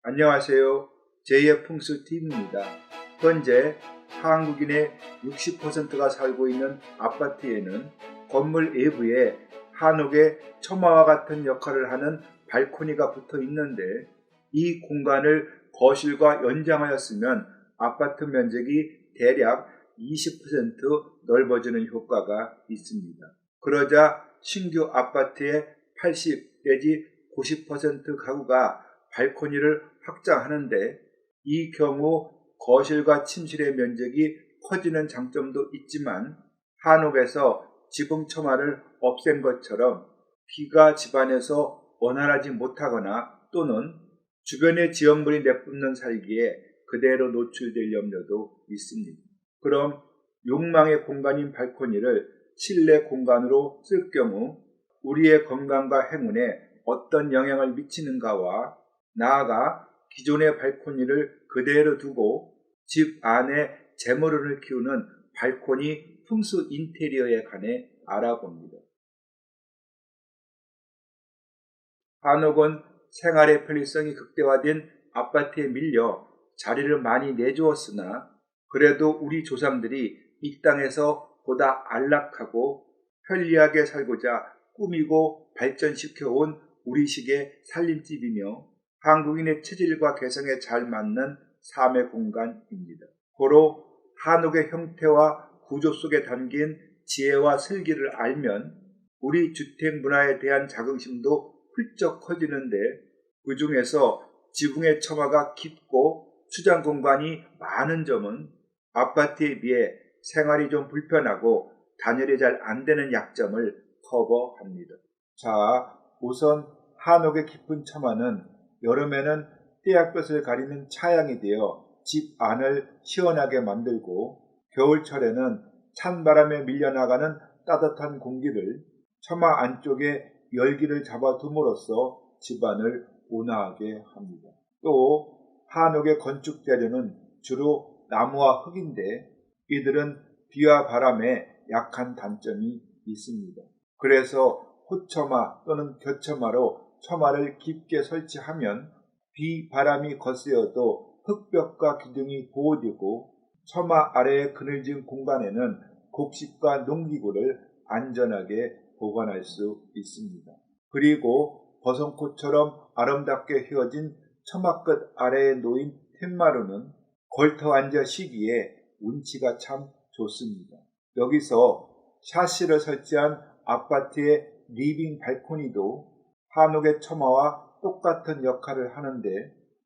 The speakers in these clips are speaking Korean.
안녕하세요. 제2의 풍수TV입니다. 현재 한국인의 60%가 살고 있는 아파트에는 건물 외부에 한옥의 처마와 같은 역할을 하는 발코니가 붙어 있는데, 이 공간을 거실과 연장하였으면 아파트 면적이 대략 20% 넓어지는 효과가 있습니다. 그러자 신규 아파트의 80 내지 90% 가구가 발코니를 확장하는데, 이 경우 거실과 침실의 면적이 커지는 장점도 있지만, 한옥에서 지붕 처마를 없앤 것처럼 비가 집안에서 원활하지 못하거나 또는 주변의 지역물이 내뿜는 살기에 그대로 노출될 염려도 있습니다. 그럼 욕망의 공간인 발코니를 실내 공간으로 쓸 경우 우리의 건강과 행운에 어떤 영향을 미치는가와, 나아가 기존의 발코니를 그대로 두고 집 안에 재물운을 키우는 발코니 풍수 인테리어에 관해 알아봅니다. 한옥은 생활의 편리성이 극대화된 아파트에 밀려 자리를 많이 내주었으나, 그래도 우리 조상들이 이 땅에서 보다 안락하고 편리하게 살고자 꾸미고 발전시켜온 우리식의 살림집이며 한국인의 체질과 개성에 잘 맞는 삶의 공간입니다. 고로 한옥의 형태와 구조 속에 담긴 지혜와 슬기를 알면 우리 주택 문화에 대한 자긍심도 훌쩍 커지는데, 그 중에서 지붕의 처마가 깊고 수장 공간이 많은 점은 아파트에 비해 생활이 좀 불편하고 단열이 잘 안 되는 약점을 커버합니다. 자, 우선 한옥의 깊은 처마는 여름에는 떼약볕을 가리는 차양이 되어 집 안을 시원하게 만들고, 겨울철에는 찬바람에 밀려나가는 따뜻한 공기를 처마 안쪽에 열기를 잡아둠으로써 집안을 온화하게 합니다. 또 한옥의 건축 재료는 주로 나무와 흙인데, 이들은 비와 바람에 약한 단점이 있습니다. 그래서 호처마 또는 곁처마로 처마를 깊게 설치하면 비, 바람이 거세어도 흙벽과 기둥이 보호되고, 처마 아래의 그늘진 공간에는 곡식과 농기구를 안전하게 보관할 수 있습니다. 그리고 버선꽃처럼 아름답게 휘어진 처마 끝 아래에 놓인 텐마루는 걸터 앉아 쉬기에 운치가 참 좋습니다. 여기서 샤시를 설치한 아파트의 리빙 발코니도 한옥의 처마와 똑같은 역할을 하는데,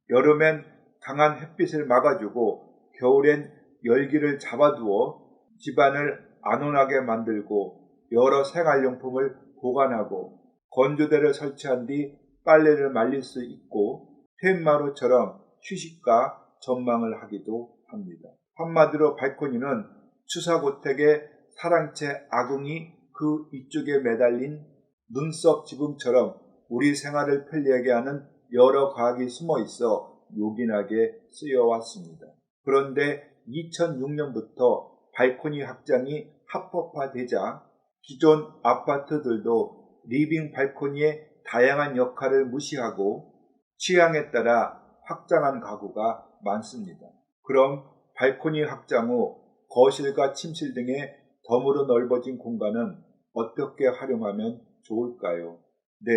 여름엔 강한 햇빛을 막아주고 겨울엔 열기를 잡아두어 집안을 안온하게 만들고, 여러 생활용품을 보관하고 건조대를 설치한 뒤 빨래를 말릴 수 있고 텐마루처럼 휴식과 전망을 하기도 합니다. 한마디로 발코니는 추사고택의 사랑채 아궁이 그 위쪽에 매달린 눈썹 지붕처럼 우리 생활을 편리하게 하는 여러 과학이 숨어 있어 요긴하게 쓰여왔습니다. 그런데 2006년부터 발코니 확장이 합법화되자 기존 아파트들도 리빙 발코니의 다양한 역할을 무시하고 취향에 따라 확장한 가구가 많습니다. 그럼 발코니 확장 후 거실과 침실 등의 덤으로 넓어진 공간은 어떻게 활용하면 좋을까요? 네,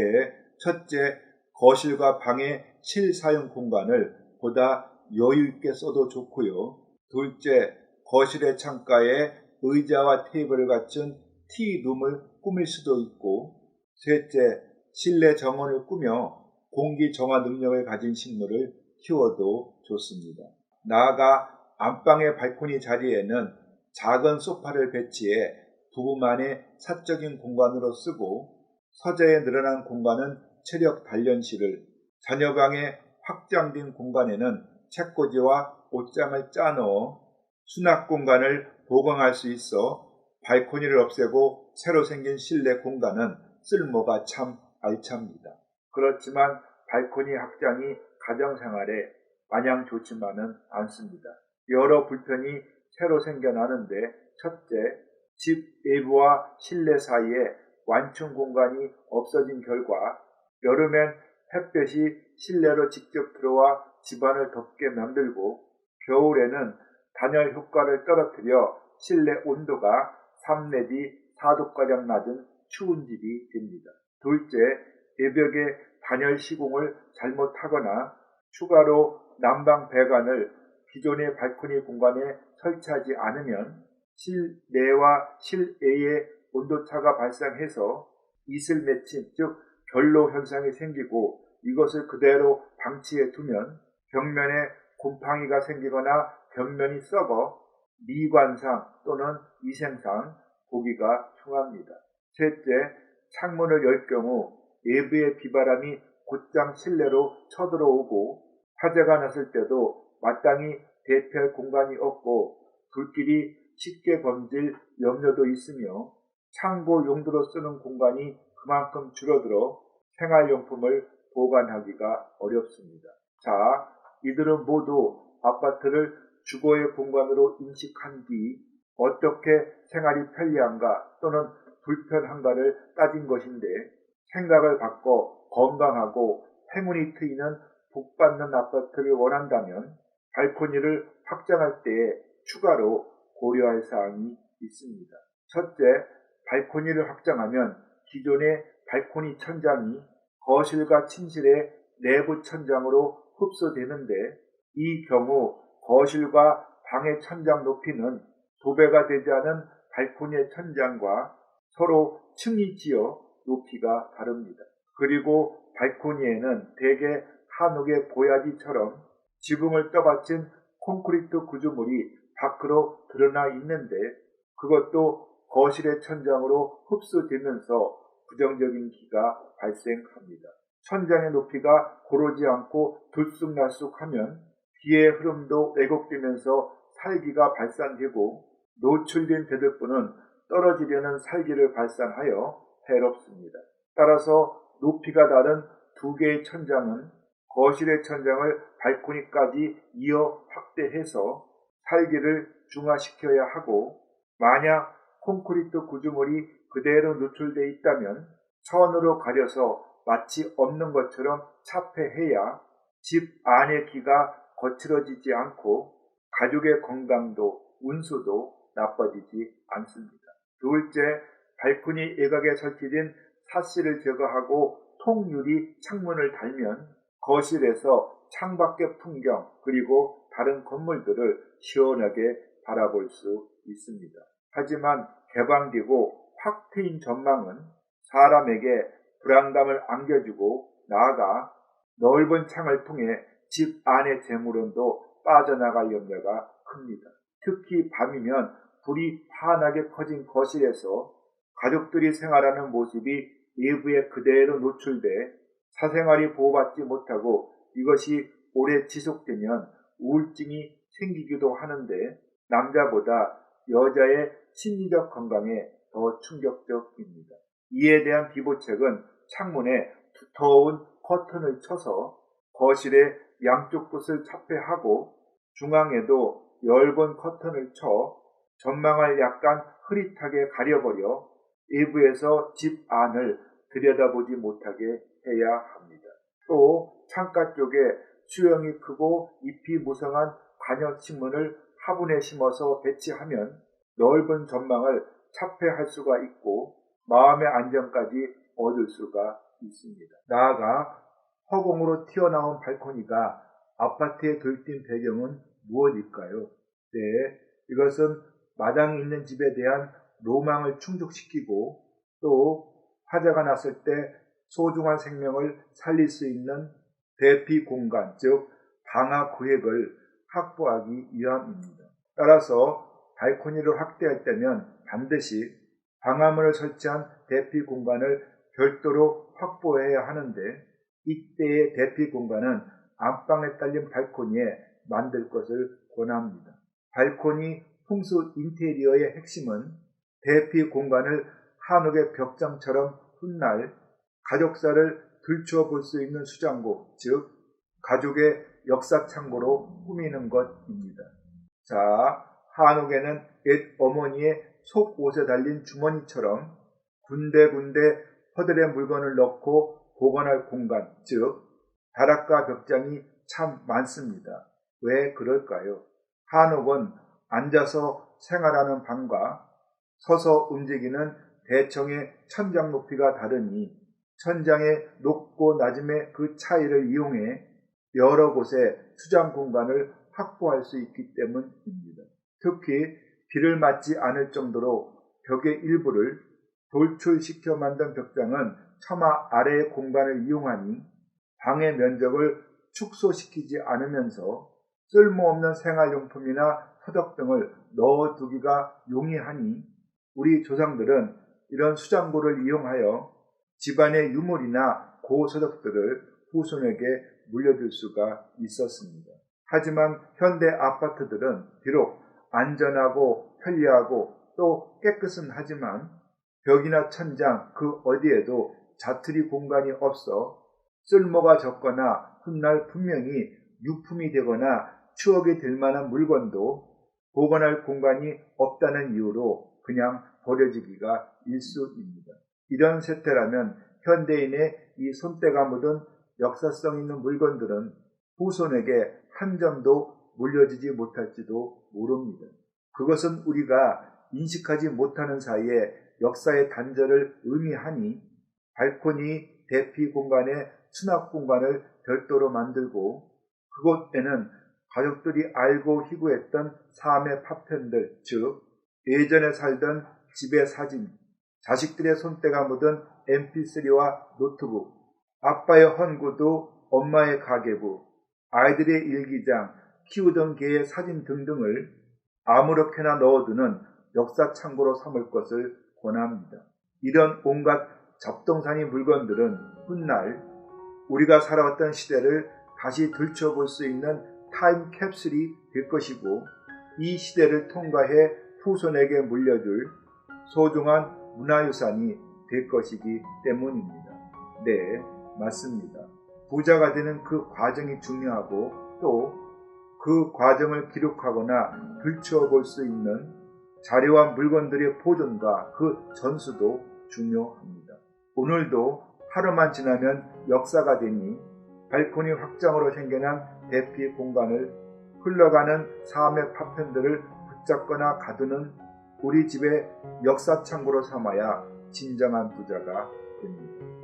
첫째, 거실과 방의 실사용 공간을 보다 여유있게 써도 좋고요. 둘째, 거실의 창가에 의자와 테이블을 갖춘 티룸을 꾸밀 수도 있고, 셋째, 실내 정원을 꾸며 공기 정화 능력을 가진 식물을 키워도 좋습니다. 나아가 안방의 발코니 자리에는 작은 소파를 배치해 부부만의 사적인 공간으로 쓰고, 서재에 늘어난 공간은 체력 단련실을, 자녀방의 확장된 공간에는 책꽂이와 옷장을 짜넣어 수납 공간을 보강할 수 있어 발코니를 없애고 새로 생긴 실내 공간은 쓸모가 참 알찹니다. 그렇지만 발코니 확장이 가정생활에 마냥 좋지만은 않습니다. 여러 불편이 새로 생겨나는데, 첫째, 집 외부와 실내 사이에 완충 공간이 없어진 결과 여름엔 햇볕이 실내로 직접 들어와 집안을 덥게 만들고 겨울에는 단열 효과를 떨어뜨려 실내 온도가 3 내지 4도가량 낮은 추운 집이 됩니다. 둘째, 외벽에 단열 시공을 잘못하거나 추가로 난방 배관을 기존의 발코니 공간에 설치하지 않으면 실내와 실외의 온도차가 발생해서 이슬 맺힘, 즉 결로 현상이 생기고 이것을 그대로 방치해 두면 벽면에 곰팡이가 생기거나 벽면이 썩어 미관상 또는 위생상 보기가 흉합니다. 셋째, 창문을 열 경우 외부의 비바람이 곧장 실내로 쳐들어오고 화재가 났을 때도 마땅히 대피할 공간이 없고 불길이 쉽게 번질 염려도 있으며 창고 용도로 쓰는 공간이 그만큼 줄어들어 생활용품을 보관하기가 어렵습니다. 자, 이들은 모두 아파트를 주거의 공간으로 인식한 뒤 어떻게 생활이 편리한가 또는 불편한가를 따진 것인데 생각을 바꿔 건강하고 행운이 트이는 복받는 아파트를 원한다면 발코니를 확장할 때에 추가로 고려할 사항이 있습니다. 첫째, 발코니를 확장하면 기존의 발코니 천장이 거실과 침실의 내부 천장으로 흡수되는데 이 경우 거실과 방의 천장 높이는 도배가 되지 않은 발코니의 천장과 서로 층이 지어 높이가 다릅니다. 그리고 발코니에는 대개 한옥의 보야지처럼 지붕을 떠받친 콘크리트 구조물이 밖으로 드러나 있는데 그것도 거실의 천장으로 흡수되면서 부정적인 기가 발생합니다. 천장의 높이가 고르지 않고 들쑥날쑥하면 기의 흐름도 왜곡되면서 살기가 발산되고 노출된 대들보는 떨어지려는 살기를 발산하여 해롭습니다. 따라서 높이가 다른 두 개의 천장은 거실의 천장을 발코니까지 이어 확대해서 살기를 중화시켜야 하고 만약 콘크리트 구조물이 그대로 노출되어 있다면 천으로 가려서 마치 없는 것처럼 차폐해야 집 안의 기가 거칠어지지 않고 가족의 건강도 운수도 나빠지지 않습니다. 둘째, 발코니 외곽에 설치된 사씨를 제거하고 통유리 창문을 달면 거실에서 창밖의 풍경 그리고 다른 건물들을 시원하게 바라볼 수 있습니다. 하지만 개방되고 확 트인 전망은 사람에게 불안감을 안겨주고 나아가 넓은 창을 통해 집 안의 재물운도 빠져나갈 염려가 큽니다. 특히 밤이면 불이 환하게 커진 거실에서 가족들이 생활하는 모습이 외부에 그대로 노출돼 사생활이 보호받지 못하고 이것이 오래 지속되면 우울증이 생기기도 하는데 남자보다 여자의 심리적 건강에 더 충격적입니다. 이에 대한 비보책은 창문에 두터운 커튼을 쳐서 거실의 양쪽 끝을 차폐하고 중앙에도 엷은 커튼을 쳐 전망을 약간 흐릿하게 가려버려 외부에서 집 안을 들여다보지 못하게 해야 합니다. 또 창가 쪽에 수영이 크고 잎이 무성한 관엽식물을 화분에 심어서 배치하면 넓은 전망을 차폐할 수가 있고 마음의 안정까지 얻을 수가 있습니다. 나아가 허공으로 튀어나온 발코니가 아파트에 들뜬 배경은 무엇일까요? 네, 이것은 마당이 있는 집에 대한 로망을 충족시키고 또 화재가 났을 때 소중한 생명을 살릴 수 있는 대피 공간, 즉 방화 구획을 확보하기 위함입니다. 따라서 발코니를 확대할 때면 반드시 방화문을 설치한 대피 공간을 별도로 확보해야 하는데 이때의 대피 공간은 안방에 딸린 발코니에 만들 것을 권합니다. 발코니 풍수 인테리어의 핵심은 대피 공간을 한옥의 벽장처럼 훗날 가족사를 들추어 볼 수 있는 수장고, 즉 가족의 역사 창고로 꾸미는 것입니다. 자, 한옥에는 옛 어머니의 속옷에 달린 주머니처럼 군데군데 허들의 물건을 넣고 보관할 공간, 즉 다락과 벽장이 참 많습니다. 왜 그럴까요? 한옥은 앉아서 생활하는 방과 서서 움직이는 대청의 천장 높이가 다르니 천장의 높고 낮음의 그 차이를 이용해 여러 곳에 수장 공간을 확보할 수 있기 때문입니다. 특히 비를 맞지 않을 정도로 벽의 일부를 돌출시켜 만든 벽장은 처마 아래의 공간을 이용하니 방의 면적을 축소시키지 않으면서 쓸모없는 생활용품이나 서적 등을 넣어두기가 용이하니 우리 조상들은 이런 수장고를 이용하여 집안의 유물이나 고서적들을 후손에게 물려줄 수가 있었습니다. 하지만 현대 아파트들은 비록 안전하고 편리하고 또 깨끗은 하지만 벽이나 천장 그 어디에도 자투리 공간이 없어 쓸모가 적거나 훗날 분명히 유품이 되거나 추억이 될 만한 물건도 보관할 공간이 없다는 이유로 그냥 버려지기가 일쑤입니다. 이런 세태라면 현대인의 이 손때가 묻은 역사성 있는 물건들은 후손에게 한 점도 물려지지 못할지도 모릅니다. 그것은 우리가 인식하지 못하는 사이에 역사의 단절을 의미하니 발코니 대피 공간에 수납 공간을 별도로 만들고 그곳에는 가족들이 알고 희구했던 삶의 파편들, 즉 예전에 살던 집의 사진, 자식들의 손때가 묻은 mp3와 노트북, 아빠의 헌구도 엄마의 가계부, 아이들의 일기장, 키우던 개의 사진 등등을 아무렇게나 넣어두는 역사 창고로 삼을 것을 권합니다. 이런 온갖 잡동사니 물건들은 훗날 우리가 살아왔던 시대를 다시 들춰볼 수 있는 타임캡슐이 될 것이고 이 시대를 통과해 후손에게 물려줄 소중한 문화유산이 될 것이기 때문입니다. 네, 맞습니다. 부자가 되는 그 과정이 중요하고 또 그 과정을 기록하거나 들추어 볼 수 있는 자료와 물건들의 보존과 그 전수도 중요합니다. 오늘도 하루만 지나면 역사가 되니 발코니 확장으로 생겨난 대피 공간을 흘러가는 삶의 파편들을 붙잡거나 가두는 우리 집의 역사 창고로 삼아야 진정한 부자가 됩니다.